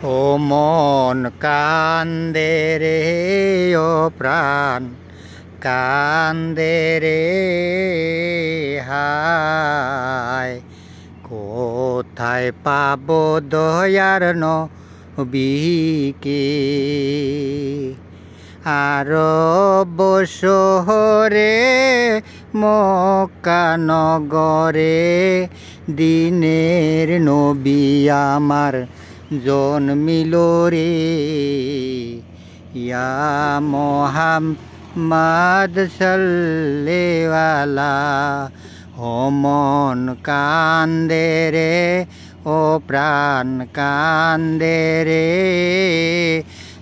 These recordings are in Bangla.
ও মন কান্দে রে, ও প্রাণ কান্দে রে, হায় কোথায় পাবো দয়ার নবীকে। আরব শহরে মক্কা নগরে দিনের নবী আমার জন্মিল রে। ইয়া মুহাম্মদ সাল্লাল্লাহু ও মন কান্দে রে, ও প্রাণ কান্দে রে,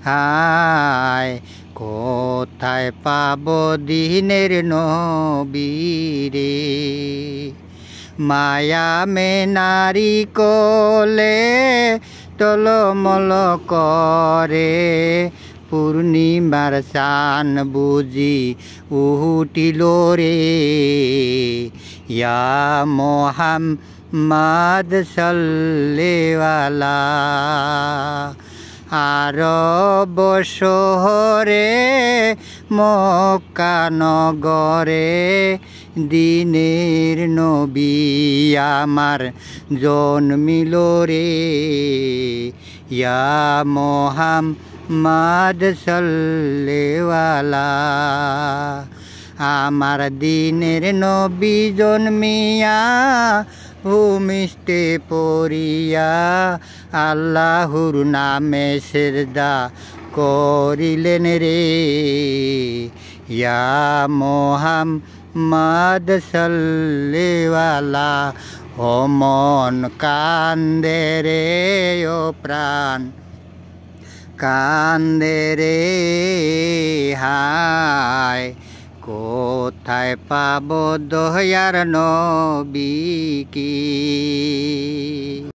হায় কোথায় পাবো দিনের নবীরে। মায়া মে নারী কোলে টলমল করে পূর্ণিমার চান বুঝি উঠিল রে। ইয়া মুহাম্মদ সাল্লাল্লাহু আরব শহরে মক্কা নগরে দিনের নবী আমার জন্মিল রে। ইয়া মুহাম্মদ সাল্লাল্লাহু আমার দিনের নবী জন্মিয়া ভূমিষ্ঠে পড়িয়া আল্লাহর নামে সিজদা করিলেন রে। ইয়া মুহাম্মদ সাল্লাল্লাহু ও মন কান্দে রে, ও প্রাণ কান্দে রে, হায় কোথায় পাবো দয়ার নবীকে।